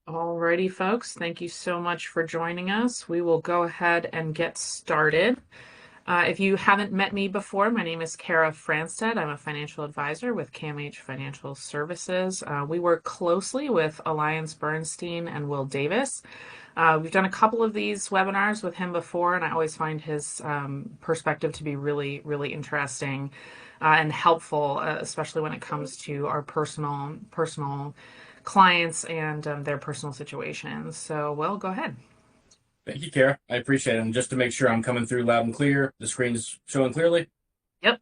Alrighty, folks, thank you so much for joining us. We will go ahead and get started. If you haven't met me before, my name is Kara Franstead. I'm a financial advisor with KMH Financial Services. We work closely with Alliance Bernstein and Will Davis. We've done a couple of these webinars with him before, and I always find his perspective to be really, really interesting and helpful, especially when it comes to our personal clients and their personal situations. So, Will, go ahead. Thank you, Kara. I appreciate it. And just to make sure I'm coming through loud and clear, the screen's showing clearly. Yep,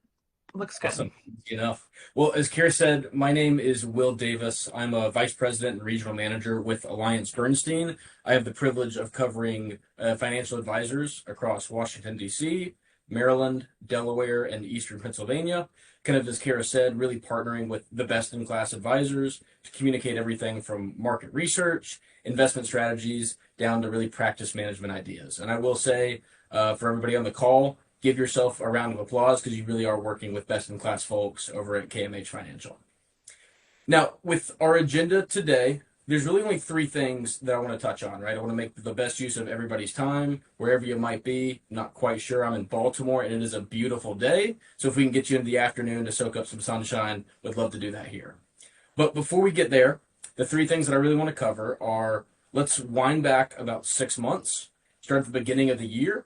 looks good. Awesome. Easy enough. Well, as Kara said, my name is Will Davis. I'm a vice president and regional manager with Alliance Bernstein. I have the privilege of covering financial advisors across Washington, D.C., Maryland, Delaware, and Eastern Pennsylvania. Kind of as Kara said, really partnering with the best in class advisors to communicate everything from market research, investment strategies, down to really practice management ideas. And I will say, for everybody on the call, give yourself a round of applause because you really are working with best in class folks over at KMH Financial. Now, with our agenda today, there's really only three things that I want to touch on, right? I want to make the best use of everybody's time, wherever you might be. Not quite sure. I'm in Baltimore and it is a beautiful day. So if we can get you into the afternoon to soak up some sunshine, we'd love to do that here. But before we get there, the three things that I really want to cover are let's wind back about 6 months, start at the beginning of the year,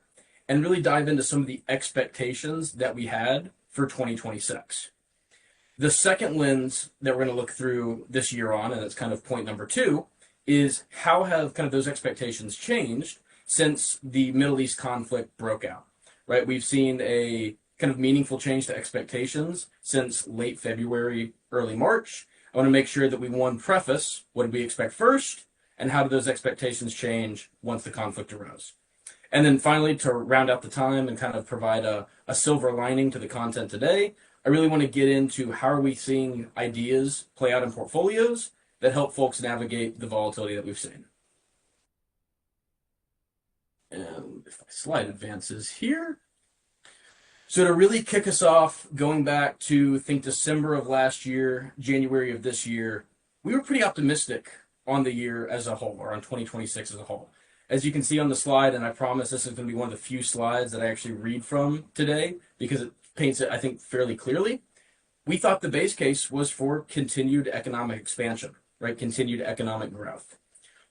and really dive into some of the expectations that we had for 2026. The second lens that we're going to look through this year on, and it's kind of point number two, is how have kind of those expectations changed since the Middle East conflict broke out, right? We've seen a kind of meaningful change to expectations since late February, early March. I want to make sure that we, one, preface what did we expect first, and how did those expectations change once the conflict arose. And then finally, to round out the time and kind of provide a silver lining to the content today, I really want to get into how are we seeing ideas play out in portfolios that help folks navigate the volatility that we've seen. And if my slide advances here. So to really kick us off, going back to, I think, December of last year, January of this year, we were pretty optimistic on the year as a whole, or on 2026 as a whole. As you can see on the slide, and I promise this is going to be one of the few slides that I actually read from today because it paints it, I think, fairly clearly. We thought the base case was for continued economic expansion, right? Continued economic growth.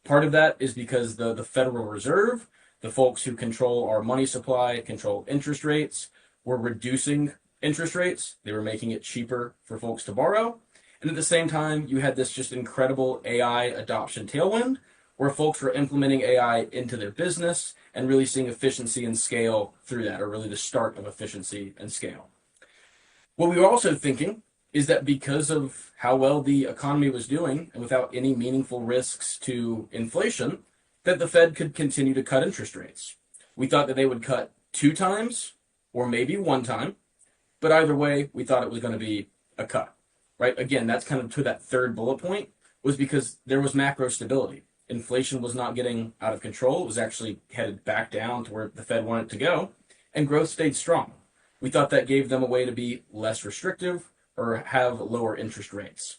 Part of that is because the Federal Reserve, the folks who control our money supply, control interest rates, were reducing interest rates. They were making it cheaper for folks to borrow. And at the same time, you had this just incredible AI adoption tailwind where folks were implementing AI into their business and really seeing efficiency and scale through that, or really the start of efficiency and scale. What we were also thinking is that because of how well the economy was doing and without any meaningful risks to inflation, that the Fed could continue to cut interest rates. We thought that they would cut 2 times or maybe 1 time, but either way, we thought it was going to be a cut, right? Again, that's kind of to that third bullet point, was because there was macro stability. Inflation was not getting out of control. It was actually headed back down to where the Fed wanted it to go, and growth stayed strong. We thought that gave them a way to be less restrictive or have lower interest rates.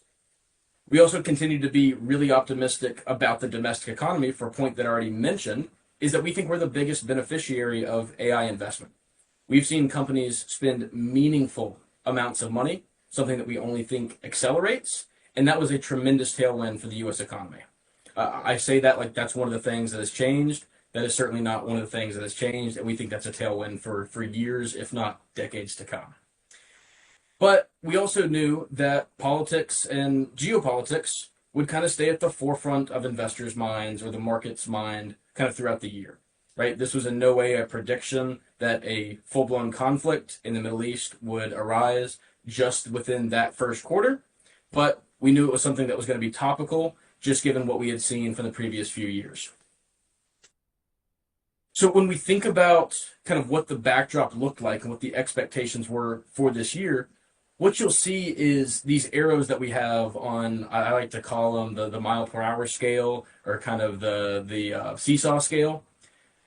We also continued to be really optimistic about the domestic economy for a point that I already mentioned, is that we think we're the biggest beneficiary of AI investment. We've seen companies spend meaningful amounts of money, something that we only think accelerates, and that was a tremendous tailwind for the U.S. economy. I say that like that's one of the things that has changed. That is certainly not one of the things that has changed, and we think that's a tailwind for years, if not decades to come. But we also knew that politics and geopolitics would kind of stay at the forefront of investors' minds or the market's mind kind of throughout the year, right? This was in no way a prediction that a full-blown conflict in the Middle East would arise just within that first quarter, but we knew it was something that was going to be topical just given what we had seen from the previous few years. So when we think about kind of what the backdrop looked like and what the expectations were for this year, what you'll see is these arrows that we have on, I like to call them the mile per hour scale, or kind of the seesaw scale.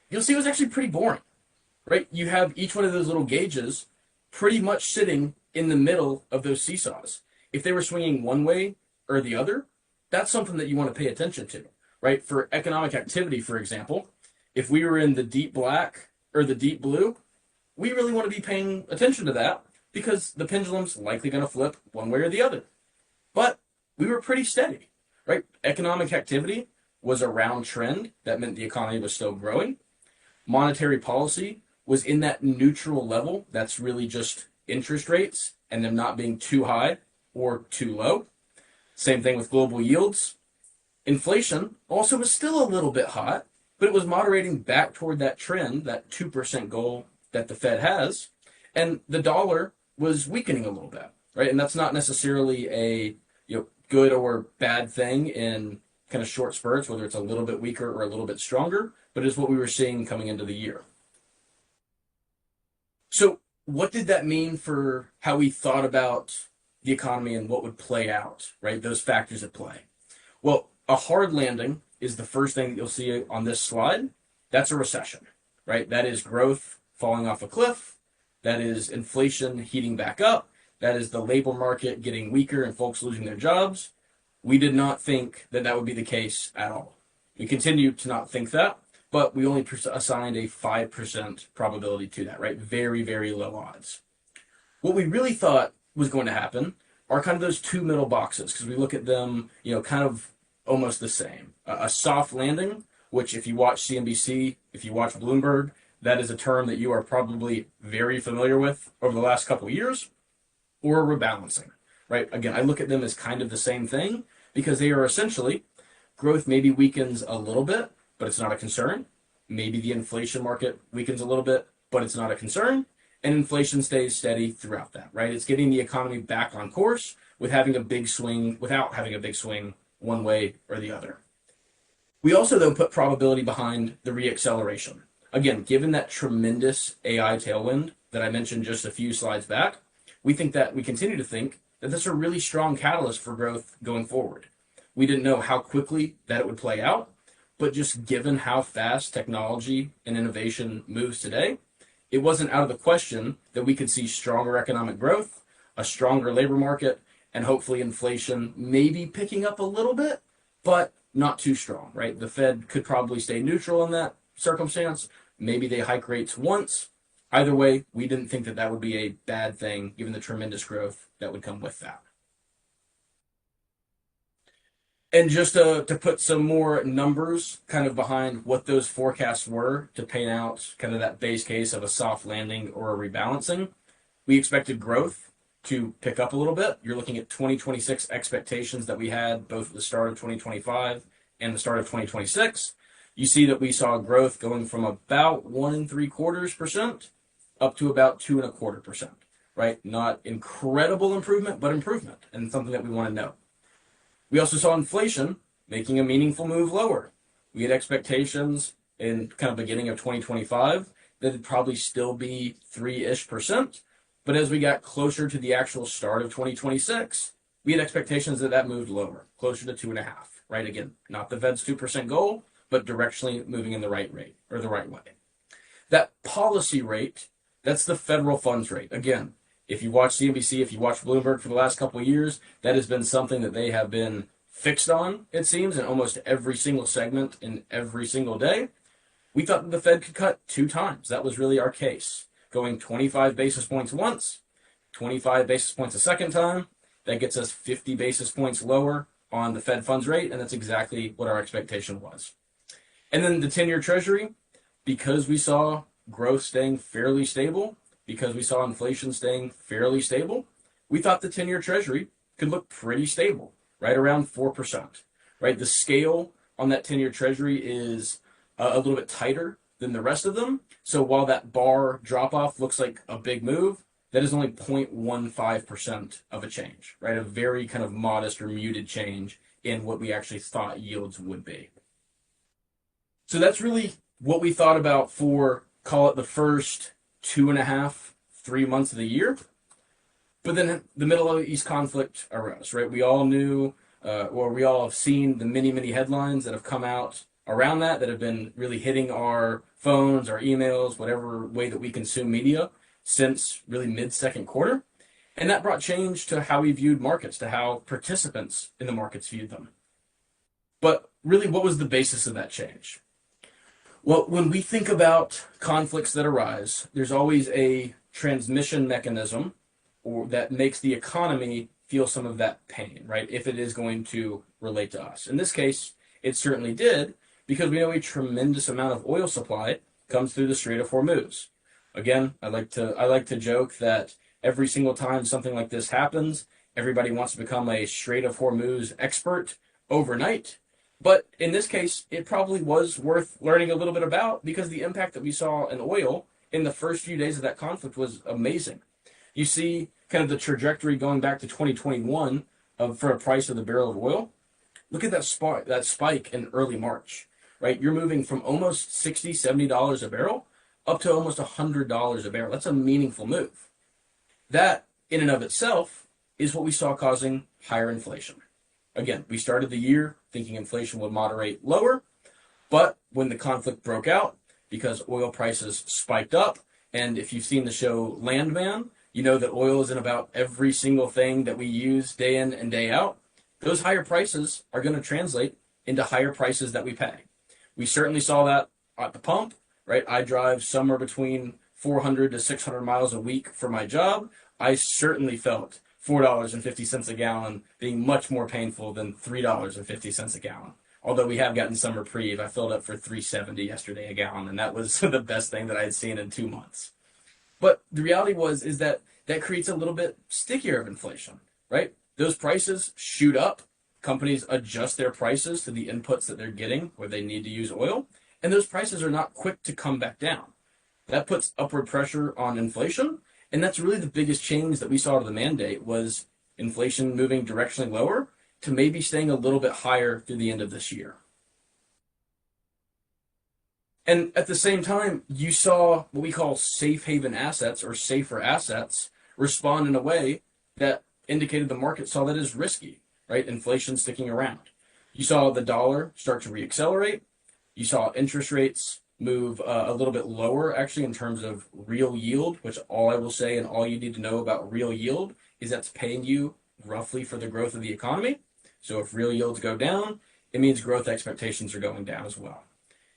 You'll see it was actually pretty boring, right? You have each one of those little gauges pretty much sitting in the middle of those seesaws. If they were swinging one way or the other, that's something that you want to pay attention to. right? For economic activity, for example, if we were in the deep black or the deep blue, we really want to be paying attention to that because the pendulum's likely going to flip one way or the other. But we were pretty steady, right? Economic activity was around trend. That meant the economy was still growing. Monetary policy was in that neutral level. That's really just interest rates and them not being too high or too low. Same thing with global yields. Inflation also was still a little bit hot, but it was moderating back toward that trend, that 2% goal that the Fed has. And the dollar was weakening a little bit, right? And that's not necessarily a good or bad thing in kind of short spurts, whether it's a little bit weaker or a little bit stronger, but it's what we were seeing coming into the year. So, what did that mean for how we thought about the economy and what would play out, right? Those factors at play. Well, a hard landing is the first thing that you'll see on this slide. That's a recession, right? That is growth falling off a cliff. That is inflation heating back up. That is the labor market getting weaker and folks losing their jobs. We did not think that that would be the case at all. We continue to not think that, but we only assigned a 5% probability to that, right? Very, very low odds. What we really thought was going to happen are kind of those two middle boxes because we look at them, kind of almost the same. A soft landing, which if you watch CNBC, if you watch Bloomberg, that is a term that you are probably very familiar with over the last couple of years, or rebalancing, right? Again, I look at them as kind of the same thing because they are essentially growth maybe weakens a little bit, but it's not a concern. Maybe the inflation market weakens a little bit, but it's not a concern. And inflation stays steady throughout that, right? It's getting the economy back on course with having a big swing, without having a big swing one way or the other. We also, though, put probability behind the reacceleration. Again, given that tremendous AI tailwind that I mentioned just a few slides back, we continue to think that that's a really strong catalyst for growth going forward. We didn't know how quickly that it would play out, but just given how fast technology and innovation moves today, it wasn't out of the question that we could see stronger economic growth, a stronger labor market, and hopefully inflation maybe picking up a little bit, but not too strong, right? The Fed could probably stay neutral in that circumstance. Maybe they hike rates once. Either way, we didn't think that that would be a bad thing given the tremendous growth that would come with that. And just to put some more numbers kind of behind what those forecasts were to paint out kind of that base case of a soft landing or a rebalancing, we expected growth to pick up a little bit. You're looking at 2026 expectations that we had both at the start of 2025 and the start of 2026. You see that we saw growth going from about 1.75% up to about 2.25%, right? Not incredible improvement, but improvement, and something that we want to know. We also saw inflation making a meaningful move lower. We had expectations in kind of beginning of 2025 that it'd probably still be 3-ish%. But as we got closer to the actual start of 2026, we had expectations that that moved lower, closer to 2.5, right? Again, not the Fed's 2% goal, but directionally moving in the right rate or the right way. That policy rate, that's the federal funds rate. Again, if you watch CNBC, if you watch Bloomberg for the last couple of years, that has been something that they have been fixed on, it seems, in almost every single segment in every single day. We thought that the Fed could cut 2 times. That was really our case. Going 25 basis points once, 25 basis points a second time. That gets us 50 basis points lower on the Fed funds rate, and that's exactly what our expectation was. And then the 10-year Treasury, because we saw growth staying fairly stable, because we saw inflation staying fairly stable, we thought the 10-year Treasury could look pretty stable, right around 4%, right? The scale on that 10-year Treasury is a little bit tighter than the rest of them. So while that bar drop-off looks like a big move, that is only 0.15% of a change, right? A very kind of modest or muted change in what we actually thought yields would be. So that's really what we thought about for, call it the first 2.5, 3 months of the year. But then the Middle East conflict arose, right? We all knew, or we all have seen the many, many headlines that have come out around that have been really hitting our phones, our emails, whatever way that we consume media since really mid-second quarter. And that brought change to how we viewed markets, to how participants in the markets viewed them. But really, what was the basis of that change? Well, when we think about conflicts that arise, there's always a transmission mechanism or that makes the economy feel some of that pain, right? If it is going to relate to us. In this case, it certainly did because we know a tremendous amount of oil supply comes through the Strait of Hormuz. Again, I like to joke that every single time something like this happens, everybody wants to become a Strait of Hormuz expert overnight. But in this case, it probably was worth learning a little bit about because the impact that we saw in oil in the first few days of that conflict was amazing. You see kind of the trajectory going back to 2021 for a price of the barrel of oil. Look at that spike in early March, right? You're moving from almost $60, $70 a barrel up to almost $100 a barrel. That's a meaningful move. That, in and of itself, is what we saw causing higher inflation. Again, we started the year thinking inflation would moderate lower, but when the conflict broke out, because oil prices spiked up, and if you've seen the show Landman, you know that oil is in about every single thing that we use day in and day out. Those higher prices are going to translate into higher prices that we pay. We certainly saw that at the pump, right? I drive somewhere between 400 to 600 miles a week for my job. I certainly felt $4.50 a gallon being much more painful than $3.50 a gallon. Although we have gotten some reprieve, I filled up for $3.70 yesterday a gallon, and that was the best thing that I had seen in 2 months. But the reality is that that creates a little bit stickier of inflation, right? Those prices shoot up. Companies adjust their prices to the inputs that they're getting where they need to use oil, and those prices are not quick to come back down. That puts upward pressure on inflation, and that's really the biggest change that we saw to the mandate was inflation moving directionally lower to maybe staying a little bit higher through the end of this year. And at the same time, you saw what we call safe haven assets or safer assets respond in a way that indicated the market saw that as risky, right? Inflation sticking around. You saw the dollar start to reaccelerate. You saw interest rates move a little bit lower, actually, in terms of real yield, which all I will say and all you need to know about real yield is that's paying you roughly for the growth of the economy. So if real yields go down, it means growth expectations are going down as well.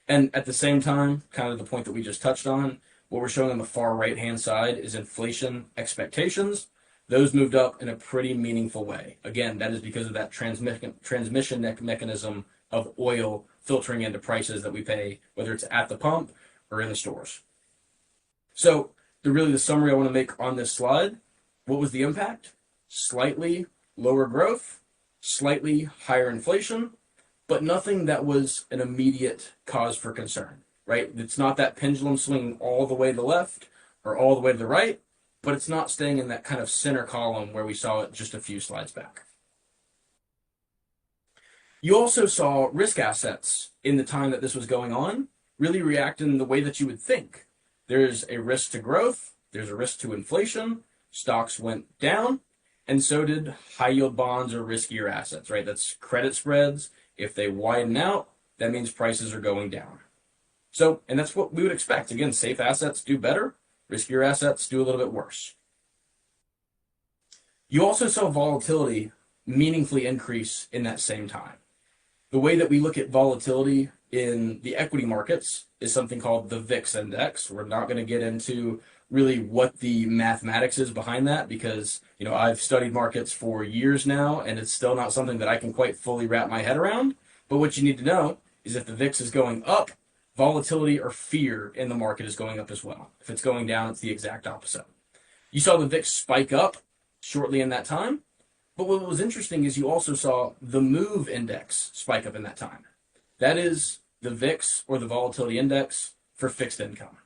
And at the same time, kind of the point that we just touched on, what we're showing on the far right-hand side is inflation expectations. Those moved up in a pretty meaningful way. Again, that is because of that transmission mechanism of oil filtering into prices that we pay, whether it's at the pump or in the stores. So the summary I want to make on this slide, what was the impact? Slightly lower growth, slightly higher inflation, but nothing that was an immediate cause for concern, right? It's not that pendulum swinging all the way to the left or all the way to the right, but it's not staying in that kind of center column where we saw it just a few slides back. You also saw risk assets in the time that this was going on really react in the way that you would think. There's a risk to growth, there's a risk to inflation, stocks went down, and so did high yield bonds or riskier assets, right? That's credit spreads. If they widen out, that means prices are going down. So, and that's what we would expect. Again, safe assets do better, riskier assets do a little bit worse. You also saw volatility meaningfully increase in that same time. The way that we look at volatility in the equity markets is something called the VIX index. We're not going to get into really what the mathematics is behind that because, I've studied markets for years now and it's still not something that I can quite fully wrap my head around. But what you need to know is if the VIX is going up, volatility or fear in the market is going up as well. If it's going down, it's the exact opposite. You saw the VIX spike up shortly in that time. But what was interesting is you also saw the MOVE index spike up in that time. That is the VIX or the volatility index for fixed income,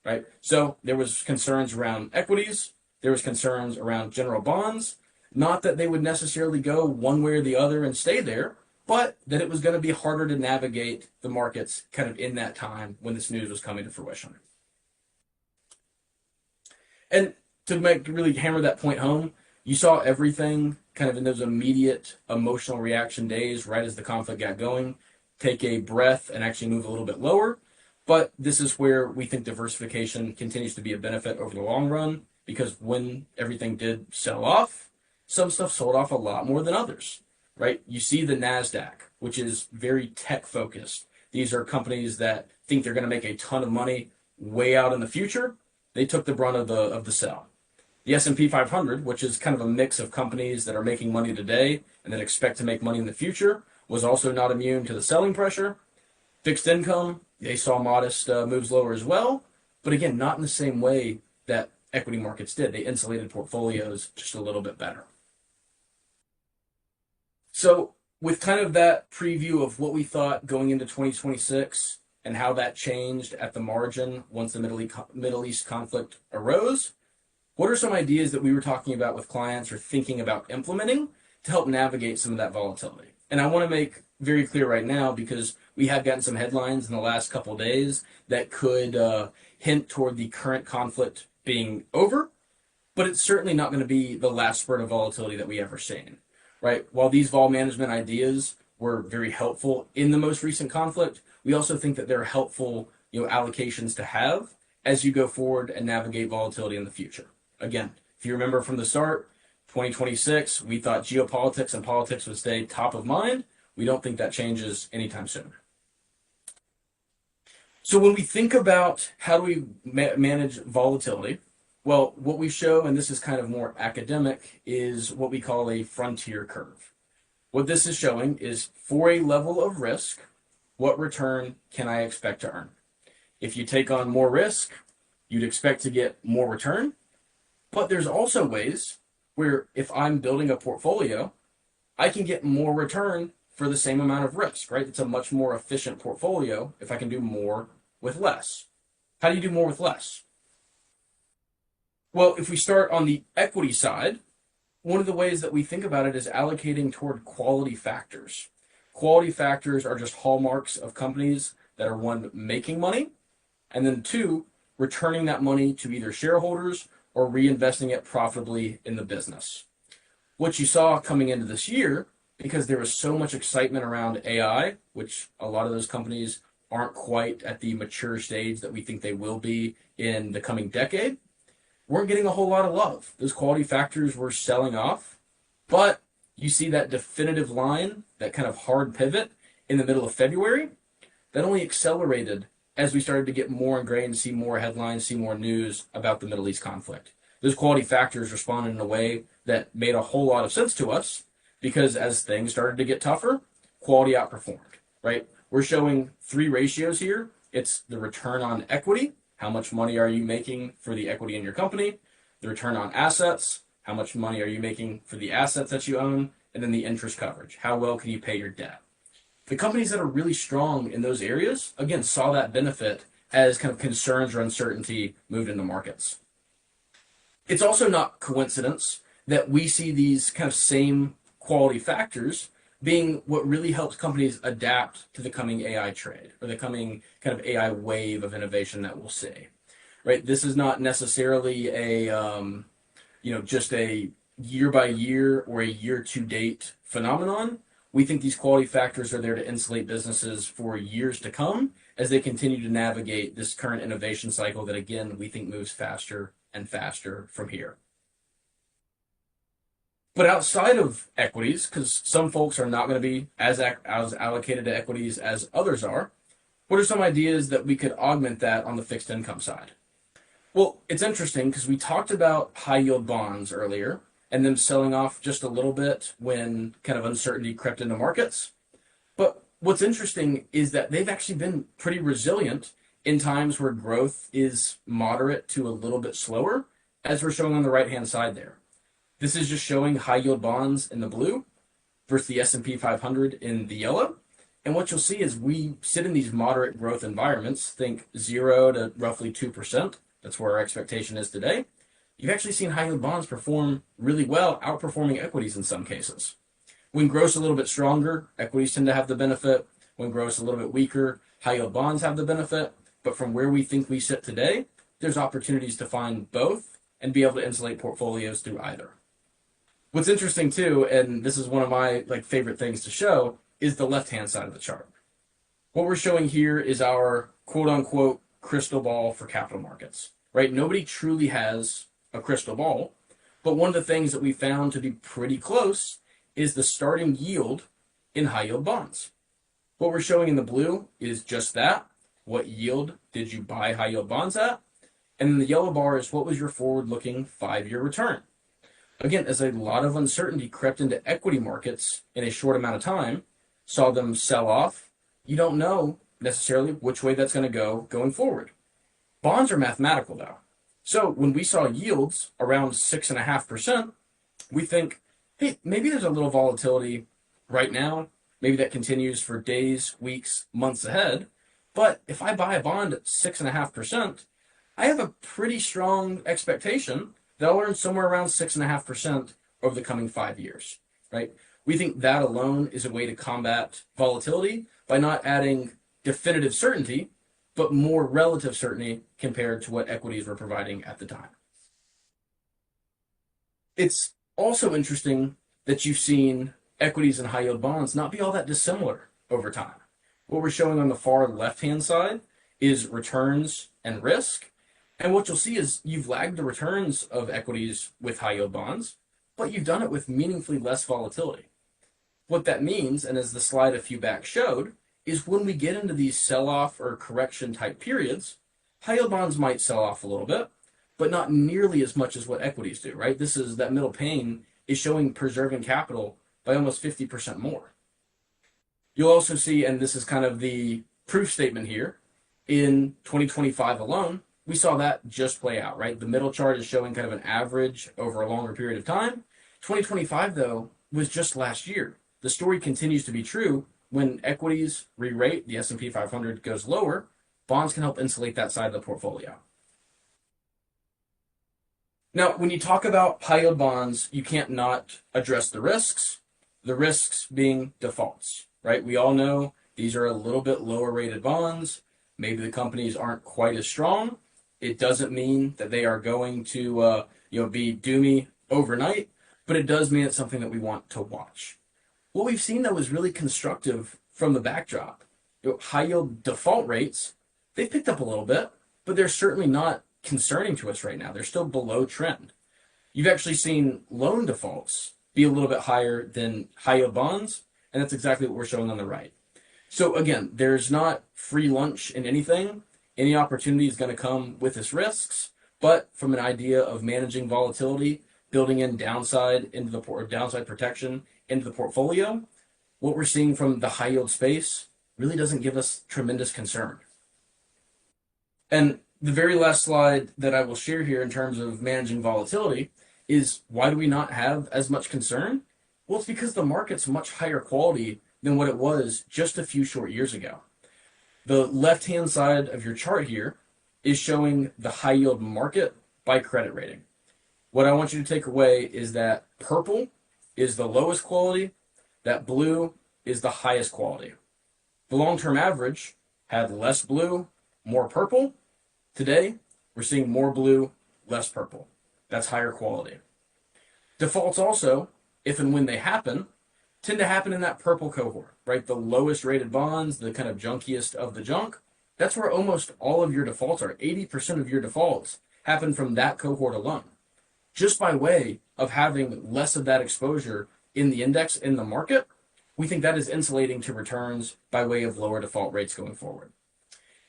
right? So there was concerns around equities. There was concerns around general bonds. Not that they would necessarily go one way or the other and stay there, but that it was going to be harder to navigate the markets kind of in that time when this news was coming to fruition. And to really hammer that point home, you saw everything kind of in those immediate emotional reaction days, right as the conflict got going, take a breath and actually move a little bit lower. But this is where we think diversification continues to be a benefit over the long run, because when everything did sell off, some stuff sold off a lot more than others. right? You see the NASDAQ, which is very tech focused. These are companies that think they're going to make a ton of money way out in the future. They took the brunt of the sell. The S&P 500, which is kind of a mix of companies that are making money today and that expect to make money in the future, was also not immune to the selling pressure. Fixed income, they saw modest moves lower as well, but again, not in the same way that equity markets did. They insulated portfolios just a little bit better. So, with kind of that preview of what we thought going into 2026 and how that changed at the margin once the Middle East conflict arose, what are some ideas that we were talking about with clients or thinking about implementing to help navigate some of that volatility? And I want to make very clear right now, because we have gotten some headlines in the last couple of days that could hint toward the current conflict being over, but it's certainly not going to be the last spurt of volatility that we ever seen, right? While these vol management ideas were very helpful in the most recent conflict, we also think that they're helpful, allocations to have as you go forward and navigate volatility in the future. Again, if you remember from the start, 2026, we thought geopolitics and politics would stay top of mind. We don't think that changes anytime soon. So when we think about how do we manage volatility, well, what we show, and this is kind of more academic, is what we call a frontier curve. What this is showing is for a level of risk, what return can I expect to earn? If you take on more risk, you'd expect to get more return. But there's also ways where if I'm building a portfolio, I can get more return for the same amount of risk, right? It's a much more efficient portfolio if I can do more with less. How do you do more with less? Well, if we start on the equity side, one of the ways that we think about it is allocating toward quality factors. Quality factors are just hallmarks of companies that are, one, making money, and then two, returning that money to either shareholders or reinvesting it profitably in the business. What you saw coming into this year, because there was so much excitement around AI, which a lot of those companies aren't quite at the mature stage that we think they will be in the coming decade, weren't getting a whole lot of love. Those quality factors were selling off, but you see that definitive line, that kind of hard pivot in the middle of February, that only accelerated as we started to get more ingrained, see more headlines, see more news about the Middle East conflict. Those quality factors responded in a way that made a whole lot of sense to us, because as things started to get tougher, quality outperformed, right? We're showing three ratios here. It's the return on equity. How much money are you making for the equity in your company? The return on assets. How much money are you making for the assets that you own? And then the interest coverage. How well can you pay your debt? The companies that are really strong in those areas, again, saw that benefit as kind of concerns or uncertainty moved into markets. It's also not coincidence that we see these kind of same quality factors being what really helps companies adapt to the coming AI trade or the coming kind of AI wave of innovation that we'll see, right? This is not necessarily just a year by year or a year to date phenomenon. We think these quality factors are there to insulate businesses for years to come as they continue to navigate this current innovation cycle that, again, we think moves faster and faster from here. But outside of equities, because some folks are not going to be as allocated to equities as others are, what are some ideas that we could augment that on the fixed income side? Well, it's interesting because we talked about high yield bonds earlier and them selling off just a little bit when kind of uncertainty crept into markets. But what's interesting is that they've actually been pretty resilient in times where growth is moderate to a little bit slower, as we're showing on the right-hand side there. This is just showing high yield bonds in the blue versus the S&P 500 in the yellow. And what you'll see is we sit in these moderate growth environments, think 0 to roughly 2%. That's where our expectation is today. You've actually seen high yield bonds perform really well, outperforming equities in some cases. When growth's a little bit stronger, equities tend to have the benefit. When growth's a little bit weaker, high yield bonds have the benefit. But from where we think we sit today, there's opportunities to find both and be able to insulate portfolios through either. What's interesting too, and this is one of my favorite things to show, is the left-hand side of the chart. What we're showing here is our quote-unquote crystal ball for capital markets, right? Nobody truly has a crystal ball, but one of the things that we found to be pretty close is the starting yield in high yield bonds. What we're showing in the blue is just that. What yield did you buy high yield bonds at? And then the yellow bar is what was your forward looking 5-year return. Again, as a lot of uncertainty crept into equity markets in a short amount of time, saw them sell off, you don't know necessarily which way that's going to go going forward. Bonds are mathematical though. So when we saw yields around 6.5%, we think, hey, maybe there's a little volatility right now. Maybe that continues for days, weeks, months ahead. But if I buy a bond at 6.5%, I have a pretty strong expectation that I'll earn somewhere around 6.5% over the coming 5 years, right? We think that alone is a way to combat volatility by not adding definitive certainty, but more relative certainty compared to what equities were providing at the time. It's also interesting that you've seen equities and high yield bonds not be all that dissimilar over time. What we're showing on the far left-hand side is returns and risk. And what you'll see is you've lagged the returns of equities with high yield bonds, but you've done it with meaningfully less volatility. What that means, and as the slide a few back showed, is when we get into these sell-off or correction type periods, high yield bonds might sell off a little bit, but not nearly as much as what equities do, right? This is that middle pane is showing preserving capital by almost 50% more. You'll also see, and this is kind of the proof statement here, in 2025 alone, we saw that just play out, right? The middle chart is showing kind of an average over a longer period of time. 2025, though, was just last year. The story continues to be true. When equities re-rate, the S&P 500 goes lower, bonds can help insulate that side of the portfolio. Now, when you talk about high yield bonds, you can't not address the risks being defaults, right? We all know these are a little bit lower rated bonds. Maybe the companies aren't quite as strong. It doesn't mean that they are going to be doomy overnight, but it does mean it's something that we want to watch. What we've seen, though, is really constructive from the backdrop. High yield default rates, they've picked up a little bit, but they're certainly not concerning to us right now. They're still below trend. You've actually seen loan defaults be a little bit higher than high yield bonds, and that's exactly what we're showing on the right. So again, there's not free lunch in anything. Any opportunity is going to come with its risks, but from an idea of managing volatility, building in downside into the downside protection into the portfolio, what we're seeing from the high yield space really doesn't give us tremendous concern. And the very last slide that I will share here in terms of managing volatility is, why do we not have as much concern? Well, it's because the market's much higher quality than what it was just a few short years ago. The left-hand side of your chart here is showing the high yield market by credit rating. What I want you to take away is that purple is the lowest quality, that blue is the highest quality. The long-term average had less blue, more purple. Today, we're seeing more blue, less purple. That's higher quality. Defaults also, if and when they happen, tend to happen in that purple cohort, right? The lowest rated bonds, the kind of junkiest of the junk. That's where almost all of your defaults are. 80% of your defaults happen from that cohort alone. Just by way of having less of that exposure in the index, in the market, we think that is insulating to returns by way of lower default rates going forward.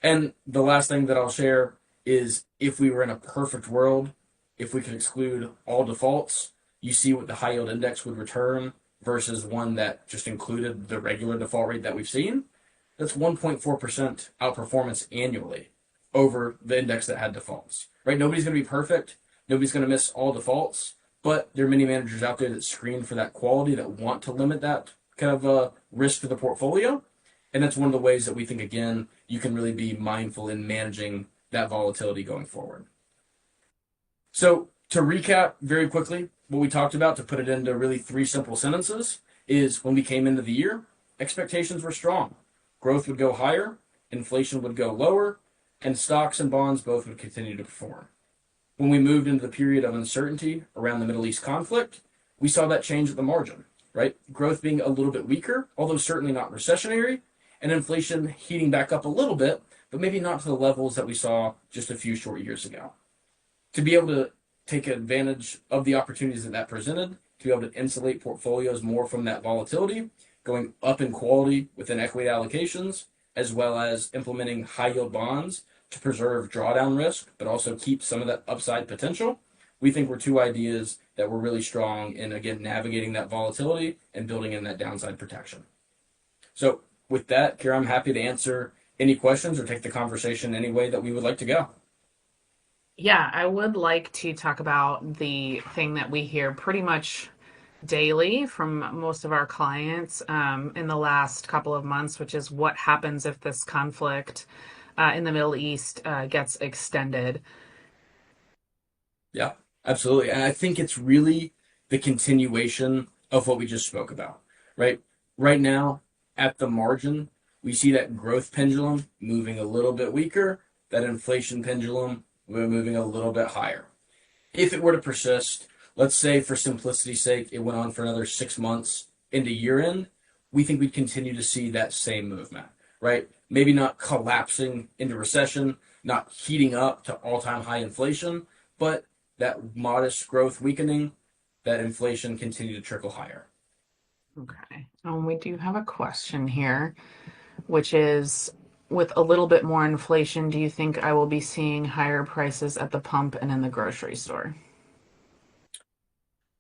And the last thing that I'll share is, if we were in a perfect world, if we could exclude all defaults, you see what the high yield index would return versus one that just included the regular default rate that we've seen. That's 1.4% outperformance annually over the index that had defaults, right? Nobody's going to be perfect. Nobody's going to miss all defaults, but there are many managers out there that screen for that quality, that want to limit that kind of risk to the portfolio. And that's one of the ways that we think, again, you can really be mindful in managing that volatility going forward. So to recap very quickly, what we talked about, to put it into really 3 simple sentences, is when we came into the year, expectations were strong. Growth would go higher, inflation would go lower, and stocks and bonds both would continue to perform. When we moved into the period of uncertainty around the Middle East conflict, we saw that change at the margin, right? Growth being a little bit weaker, although certainly not recessionary, and inflation heating back up a little bit, but maybe not to the levels that we saw just a few short years ago. To be able to take advantage of the opportunities that presented, to be able to insulate portfolios more from that volatility, going up in quality within equity allocations, as well as implementing high yield bonds to preserve drawdown risk, but also keep some of that upside potential. We think we're two ideas that were really strong in, again, navigating that volatility and building in that downside protection. So, with that, Kira, I'm happy to answer any questions or take the conversation any way that we would like to go. Yeah, I would like to talk about the thing that we hear pretty much daily from most of our clients in the last couple of months, which is what happens if this conflict in the Middle East gets extended. Yeah, absolutely. And I think it's really the continuation of what we just spoke about, right? Right now, at the margin, we see that growth pendulum moving a little bit weaker, that inflation pendulum moving a little bit higher. If it were to persist, let's say for simplicity's sake, it went on for another 6 months into year end, we think we'd continue to see that same movement, right? Maybe not collapsing into recession, not heating up to all time high inflation, but that modest growth weakening, that inflation continue to trickle higher. Okay. We do have a question here, which is with a little bit more inflation, do you think I will be seeing higher prices at the pump and in the grocery store?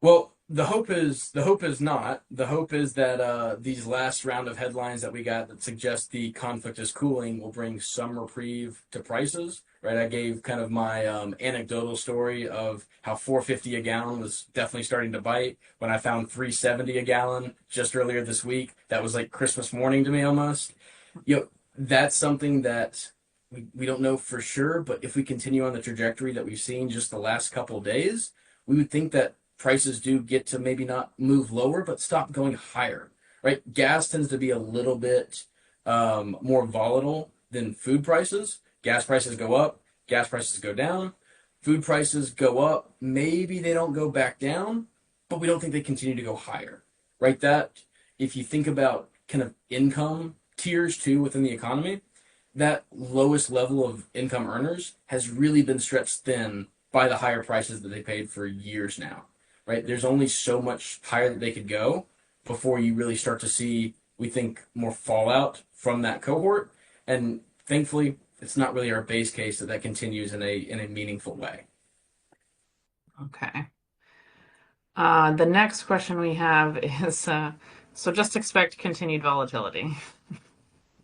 Well, the hope is not. The hope is that these last round of headlines that we got that suggest the conflict is cooling will bring some reprieve to prices. Right, I gave kind of my anecdotal story of how 4.50 a gallon was definitely starting to bite when I found 3.70 a gallon just earlier this week. That was like Christmas morning to me almost. That's something that we don't know for sure, but if we continue on the trajectory that we've seen just the last couple of days, we would think that prices do get to maybe not move lower, but stop going higher, right? Gas tends to be a little bit more volatile than food prices. Gas prices go up, gas prices go down, food prices go up. Maybe they don't go back down, but we don't think they continue to go higher, right? That if you think about kind of income tiers too within the economy, that lowest level of income earners has really been stretched thin by the higher prices that they paid for years now, right? There's only so much higher that they could go before you really start to see, we think, more fallout from that cohort. And thankfully, it's not really our base case that that continues in a meaningful way. Okay. The next question we have is so just expect continued volatility.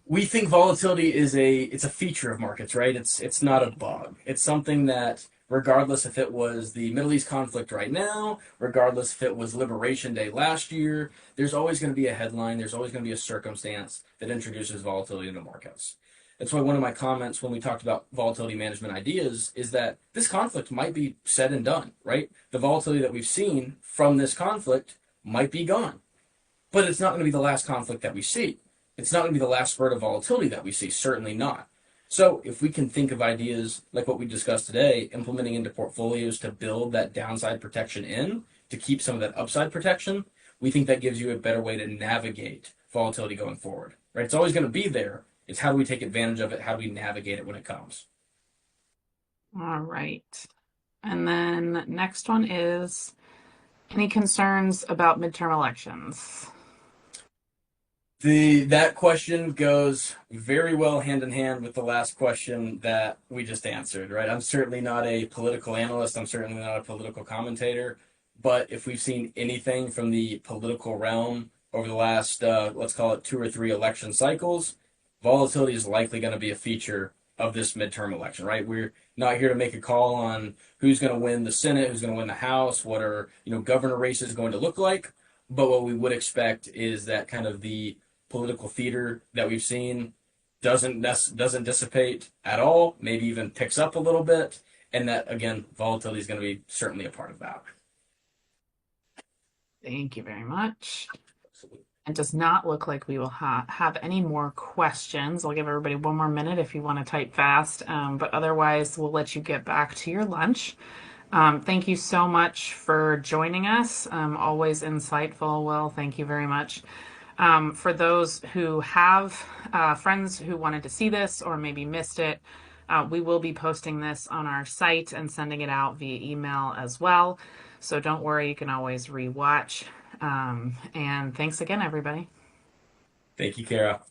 We think volatility is it's a feature of markets, right? It's not a bug. It's something that regardless if it was the Middle East conflict right now, regardless if it was Liberation Day last year, there's always going to be a headline, there's always going to be a circumstance that introduces volatility into markets. That's why one of my comments when we talked about volatility management ideas is that this conflict might be said and done, right? The volatility that we've seen from this conflict might be gone, but it's not going to be the last conflict that we see. It's not going to be the last spurt of volatility that we see, certainly not. So, if we can think of ideas like what we discussed today, implementing into portfolios to build that downside protection in, to keep some of that upside protection, we think that gives you a better way to navigate volatility going forward. Right? It's always going to be there. It's how do we take advantage of it? How do we navigate it when it comes? All right. And then next one is any concerns about midterm elections? That question goes very well hand in hand with the last question that we just answered, right? I'm certainly not a political analyst. I'm certainly not a political commentator. But if we've seen anything from the political realm over the last, let's call it 2 or 3 election cycles, volatility is likely going to be a feature of this midterm election, right? We're not here to make a call on who's going to win the Senate, who's going to win the House, what are, governor races going to look like. But what we would expect is that kind of the political theater that we've seen doesn't dissipate at all, maybe even picks up a little bit, and that again, volatility is going to be certainly a part of that. Thank you very much. It does not look like we will have any more questions. I'll give everybody one more minute if you want to type fast, but otherwise, we'll let you get back to your lunch. Thank you so much for joining us. Always insightful, Will. Thank you very much. For those who have friends who wanted to see this or maybe missed it, we will be posting this on our site and sending it out via email as well. So don't worry, you can always rewatch. And thanks again, everybody. Thank you, Kara.